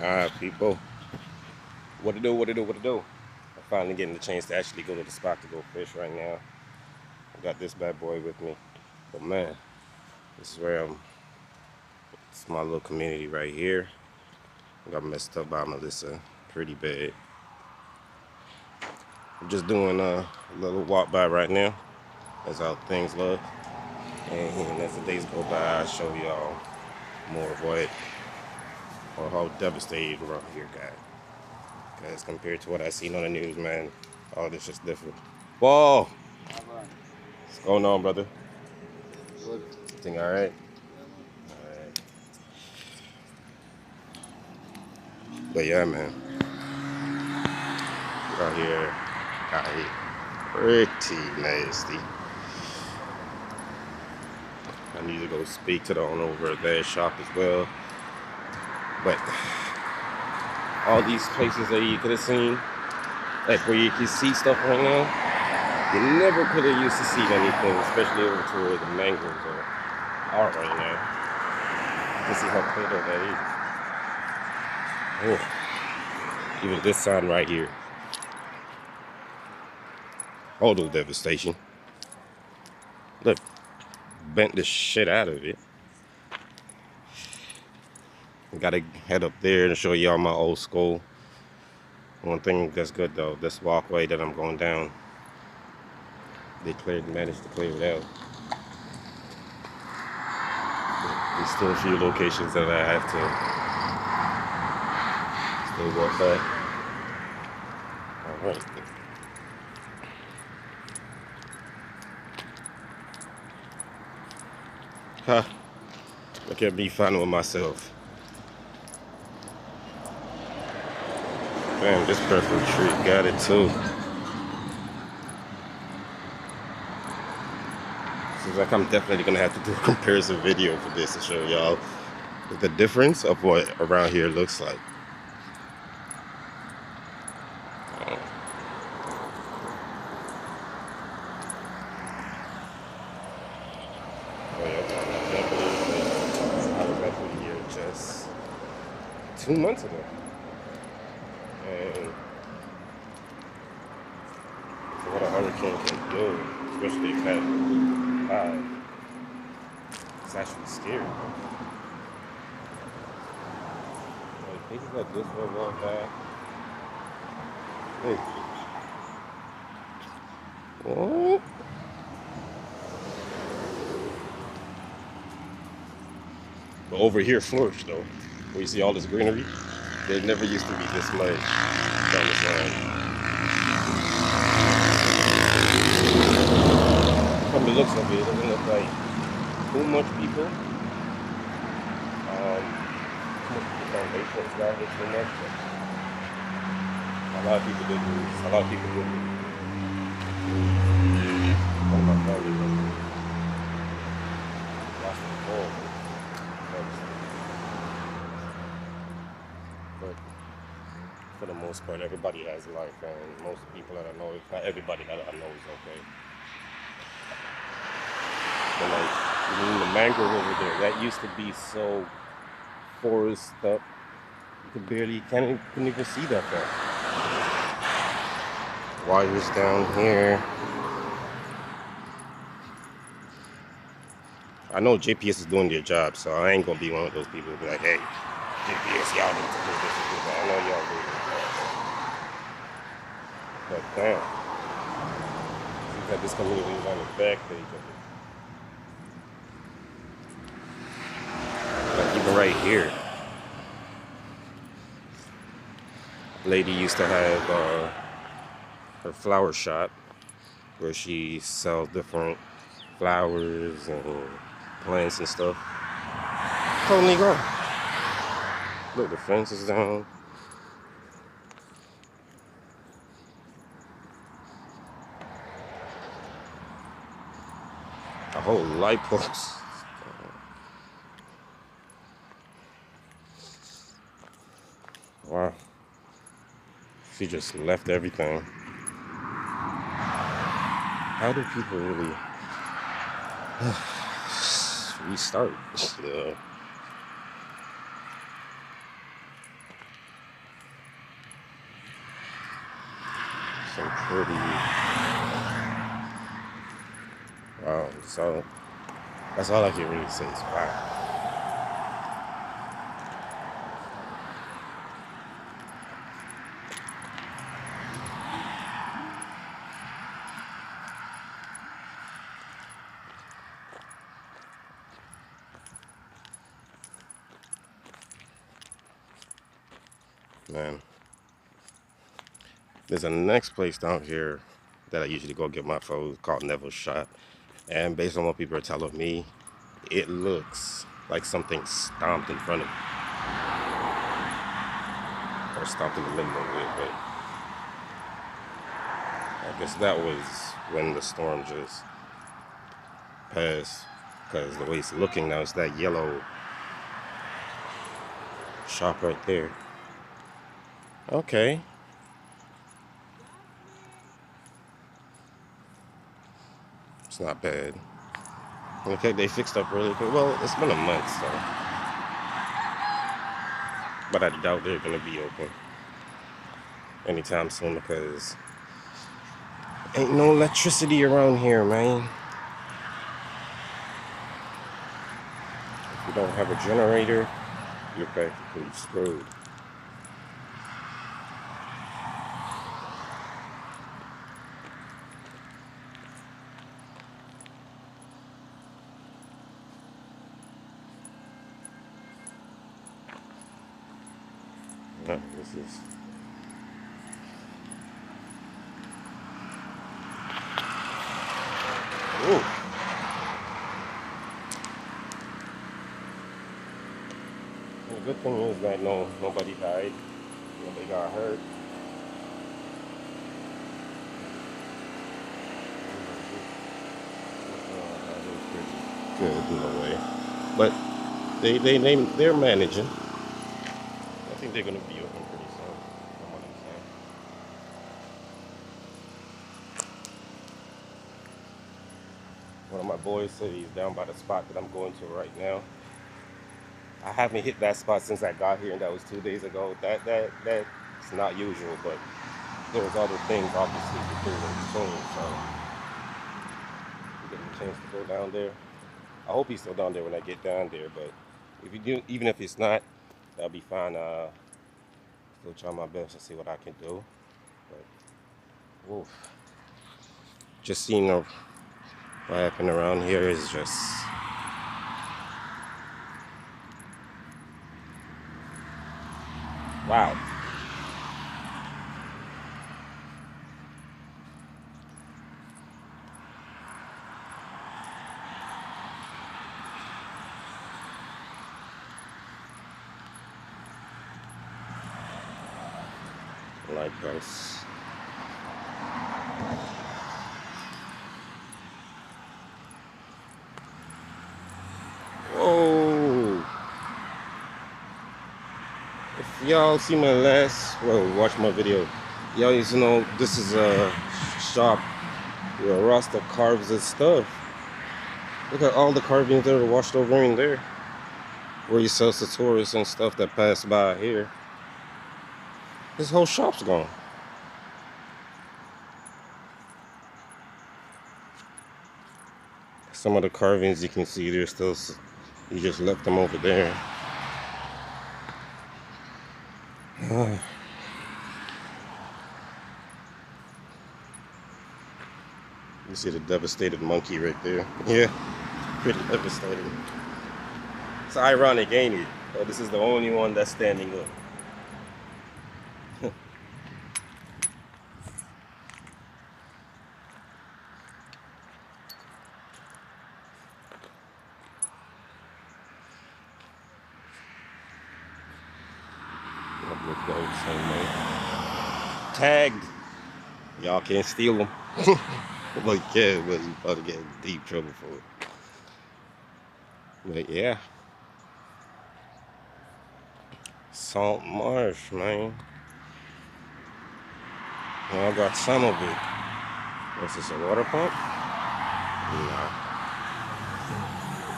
Alright, people. What to do? I'm finally getting the chance to actually go to the spot to go fish right now. I got this bad boy with me. But man, this is where it's my little community right here. I got messed up by Melissa pretty bad. I'm just doing a little walk by right now. That's how things look. And as the days go by, I'll show y'all more of what or how devastated around here got. Because compared to what I seen on the news, man, all this is different. Whoa! What's going on, brother? Good. Everything all right? Yeah, All right. But yeah, man, out here got it pretty nasty. I need to go speak to the owner over at their shop as well. But all these places that you could have seen, like where you can see stuff right now, you never could have used to see anything, especially over to where the mangroves are right now. You can see how clear that is. Oh, even this sign right here. Total devastation. Look, bent the shit out of it. Gotta head up there and show y'all my old school. One thing that's good though, this walkway that I'm going down, they managed to clear it out. There's still a few locations that I have to still walk back. Alright. Huh. Look at me finding with myself. Man, this purple tree got it too. Seems like I'm definitely gonna have to do a comparison video for this to show y'all the difference of what around here looks like. Oh yeah, I was actually here just 2 months ago. And for what a hurricane can do, especially if that high, it's actually scary. Like places like this were long back. Hey. What? But over here flourished though. Where you see all this greenery. There never used to be this much down this line. From the looks of it, it doesn't look like too much people. Foundations got hit too much, but a lot of people did lose. A lot of people did lose. One of my family lost their home. But for the most part, everybody has life, and most people that I know, if not everybody that I know is okay. But like, even the mangrove over there, that used to be so forest up, you could barely, couldn't even see that far. Wires down here. I know GPS is doing their job, so I ain't gonna be one of those people who be like, hey, GPS, y'all need to do this and do that. I know y'all do it. But damn. Seems like this community is on the back page of it. Like even right here. Lady used to have her flower shop where she sells different flowers and plants and stuff. Totally gone. Look, the fence is down. A whole light post. Wow. She just left everything. How do people really restart? Yeah. some pretty, wow, so that's all I can really say is wow. Man, there's a next place down here that I usually go get my food called Neville's Shop. And based on what people are telling me, it looks like something stomped in front of me. Or stomped in the middle of it, but I guess that was when the storm just passed. Because the way it's looking now, it's that yellow shop right there. Okay. It's not bad. Okay, they fixed up really quick. Well, it's been a month, so. But I doubt they're going to be open anytime soon because ain't no electricity around here, man. If you don't have a generator, you're practically screwed. No, this is. Ooh. The good thing is that nobody died, nobody got hurt. Good in a way, but they're managing. I think they're gonna be open pretty soon, from what I'm saying. One of my boys said he's down by the spot that I'm going to right now. I haven't hit that spot since I got here, and that was 2 days ago. That's not usual, but there's other things obviously to do in between, so we get a chance to go down there. I hope he's still down there when I get down there, but if you do, even if it's not, that'll be fine. Still try my best to see what I can do. But oof. Just seeing what happened around here is just wow. Like this. Whoa. If y'all see my watch my video, y'all used to know this is a shop where Rasta carves his stuff. Look at all the carvings that are washed over in there. Where he sells to tourists and stuff that pass by here. This whole shop's gone. Some of the carvings you can see there's still, you just left them over there. You see the devastated monkey right there. Yeah, pretty devastated. It's ironic, ain't it? Oh, this is the only one that's standing up. Tagged. Y'all can't steal them. Well, you can, but you probably get in deep trouble for it. But yeah. Salt Marsh, man. Well, I got some of it. What's this, a water pump? No.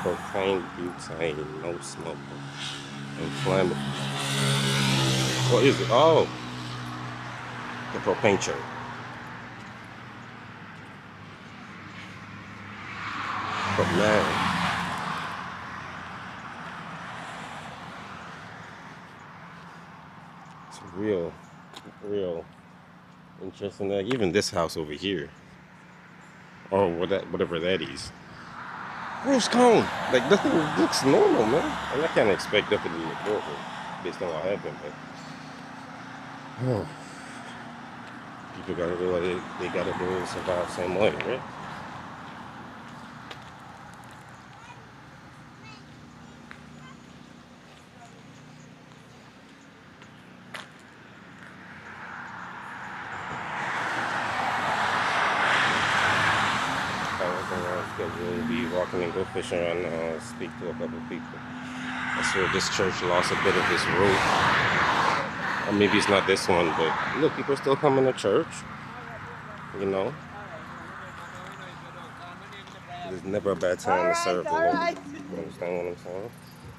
Propane, butane, no smoke. Inflammable. What is it? Oh, the propane chart. But man, it's real interesting that even this house over here, or whatever that is, rose cone. Like nothing looks normal, man. And I can't expect nothing to look normal based on what happened, but people gotta do what they gotta do to survive same way, right? Schedule be walking and go fishing and speak to a couple people. I swear this church lost a bit of this road. Or maybe it's not this one, but look, people still coming to church. You know, there's never a bad time to serve the Lord. You understand what I'm saying?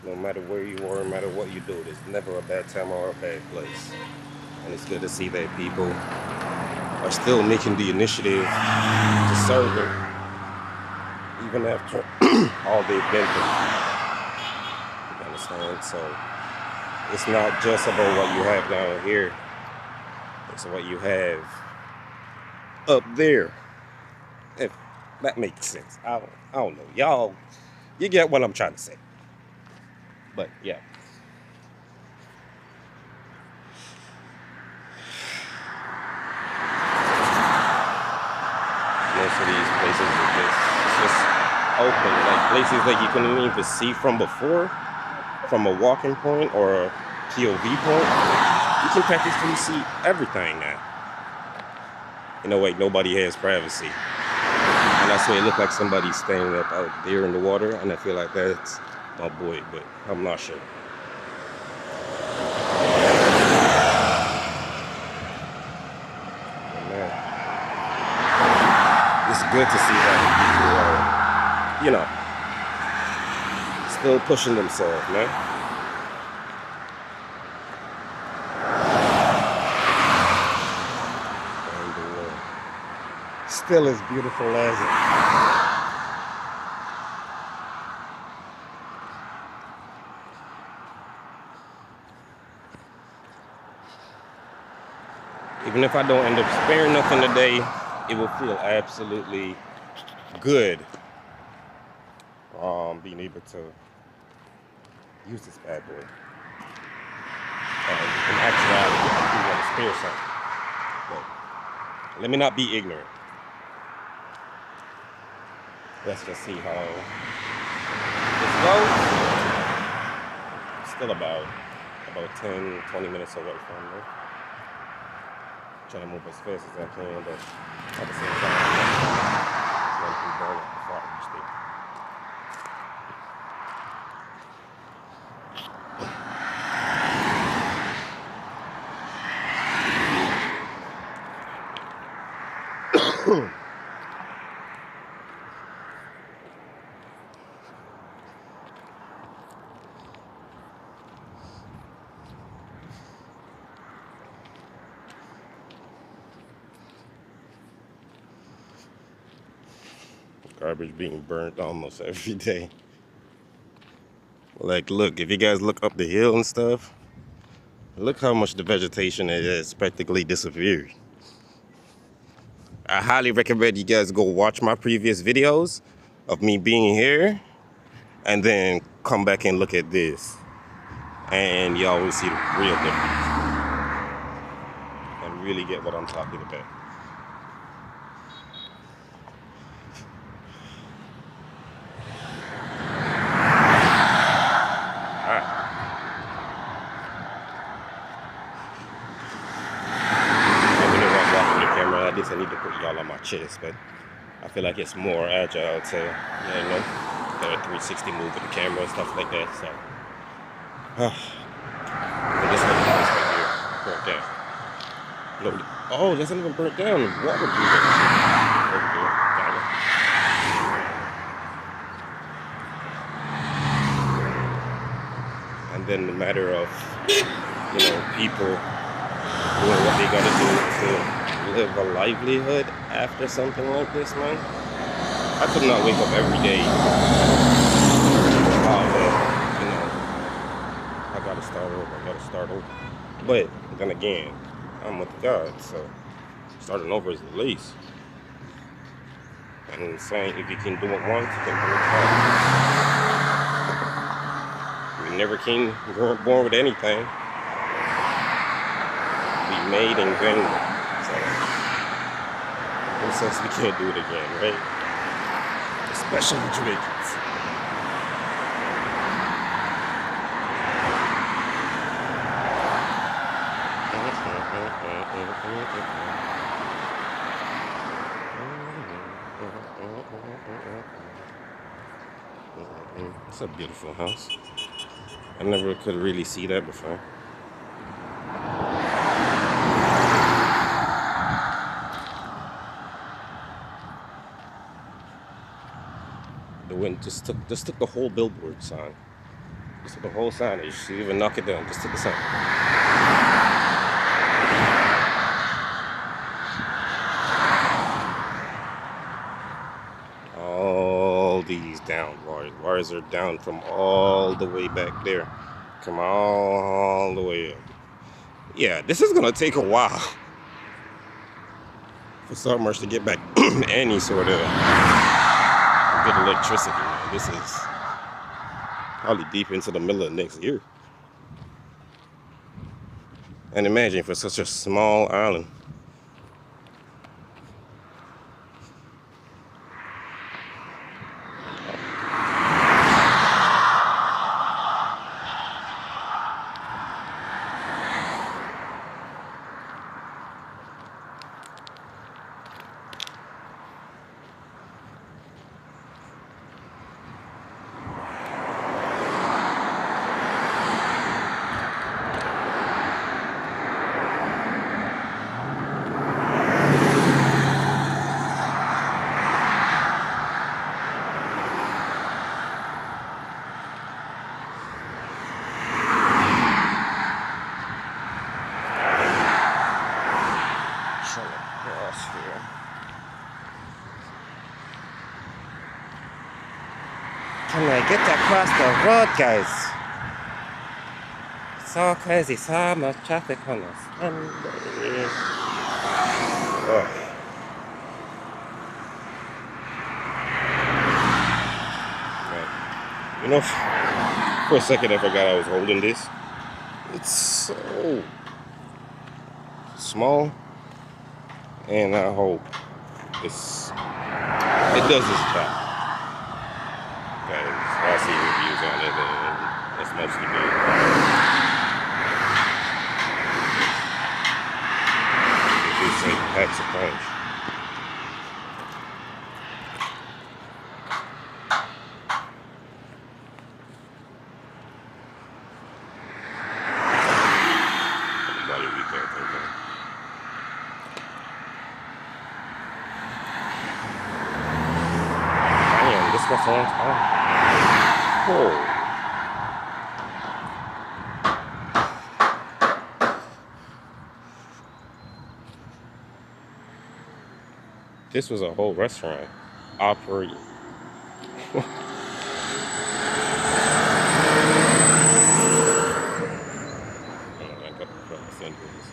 No matter where you are, no matter what you do, there's never a bad time or a bad place. And it's good to see that people are still making the initiative to serve Him, even after all they've been through. You understand? So it's not just about what you have down here. It's what you have up there. If that makes sense. I don't know. Y'all, you get what I'm trying to say. But yeah. Most of these places are just open. Like places that you couldn't even see from before, from a walking point or a POV point. You can practically see everything now. In a way, nobody has privacy. And that's why it looked like somebody's standing up out there in the water, and I feel like that's my boy, but I'm not sure. But man, it's good to see that people are, still pushing themselves, man. Still as beautiful as it. Even if I don't end up sparing nothing today, it will feel absolutely good. Being able to use this bad boy. In actuality, I do want to spare something. But let me not be ignorant. Let's just see how this goes. Still about 10, 20 minutes away from me. Trying to move as fast as I can, but at the same time, run through ball before I reach there. Garbage being burnt almost every day. Like, look, if you guys look up the hill and stuff, look how much the vegetation has practically disappeared. I highly recommend you guys go watch my previous videos of me being here and then come back and look at this. And y'all will see the real difference. And really get what I'm talking about. I need to put y'all on my chest, but I feel like it's more agile to, do a 360 move with the camera and stuff like that. So, this one right here, burnt down. No, oh, that's not even burnt down. The water blew over there. Got it. And then the matter of, people doing what they gotta do to live a livelihood after something like this, man. I could not wake up every day. I gotta start over. I gotta start over. But then again, I'm with God, so starting over is the least. And saying if you can do it once, you can do it twice. We never weren't born with anything. We made and gained. So who says we can't do it again, right? Especially Jamaicans. It's a beautiful house. I never could really see that before. The wind just took the whole billboard sign. Just took the whole sign. They should even knock it down. Just took the sign. All these down wires. Wires are down from all the way back there. Come all the way up. Yeah, this is gonna take a while for South Marsh to get back any sort of good electricity. Man. This is probably deep into the middle of next year. And imagine for such a small island. Can I get across the road, guys? It's so crazy, so much traffic on us. Oh. Right. You know, for a second I forgot I was holding this. It's so small, and I hope it does its job. I see reviews on it, and it's mostly good. It just say packs a punch. Everybody we can't think of. Damn, this was a long time. Oh. This was a whole restaurant operating. I got the fucking symbols.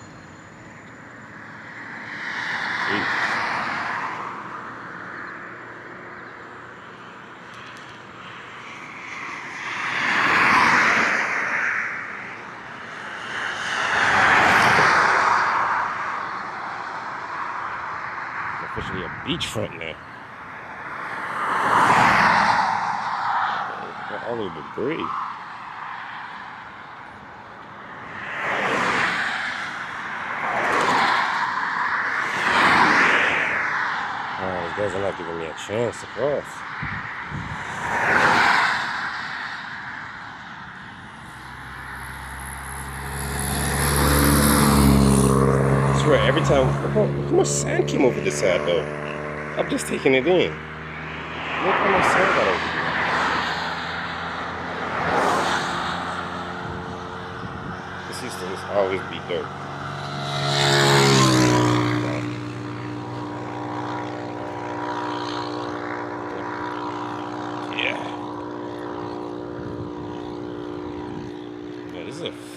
Officially a beachfront now. All of the debris. These guys are not giving me a chance to cross. I swear, every time, look how much sand came over this side though. I'm just taking it in. Look how much sand got over here. This used to just always be dirt.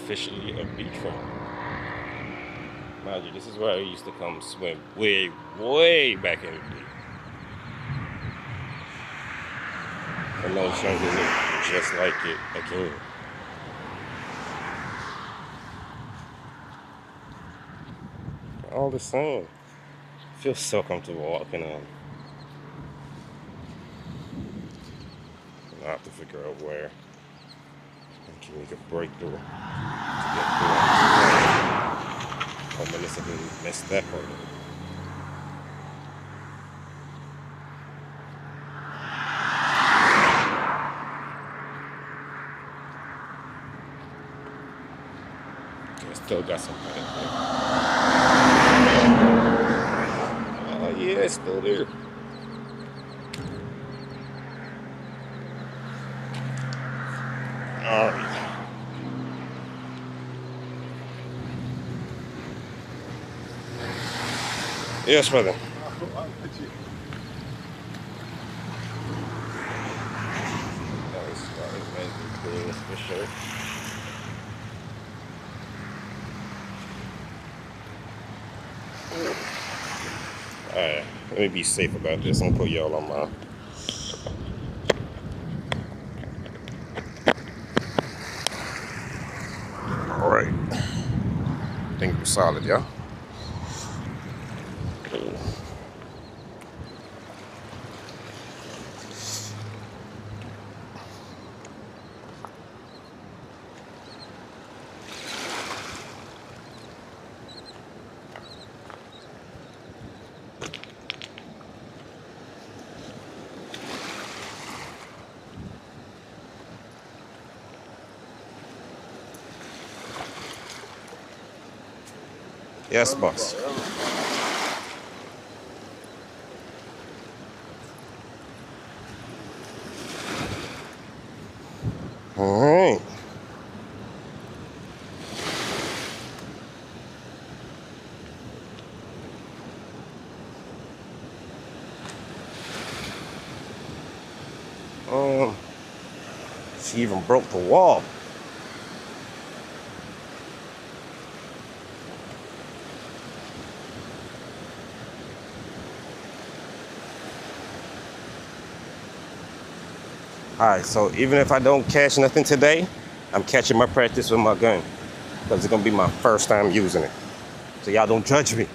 officially a beachfront. Mind you, this is where I used to come swim way, way back in the day. And no changes it just like it again. All the same. Feels so comfortable walking on. I have to figure out where and can make a breakthrough to get through. Oh, minutes I didn't miss that part of it. Okay, still got some pain there. Oh yeah, it's still there. All right. Yes, brother. For sure. Alright, let me be safe about this. I'm gonna put y'all on my. Alright. I think we're solid, y'all. Yes, boss. All right. She even broke the wall. Alright, so even if I don't catch nothing today, I'm catching my practice with my gun. Because it's going to be my first time using it. So y'all don't judge me.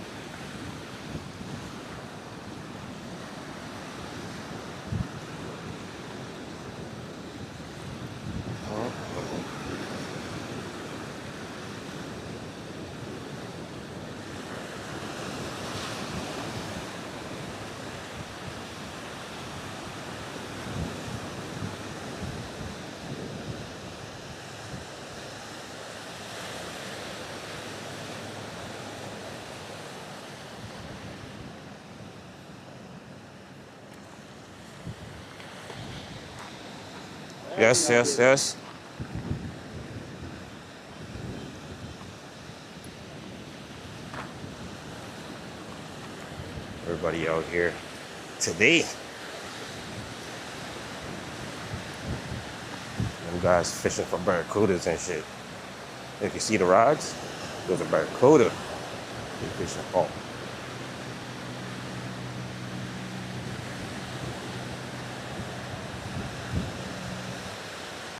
Yes, yes, yes. Everybody out here today. Them guys fishing for barracudas and shit. If you see the rods, those are barracuda. They fishing. Oh,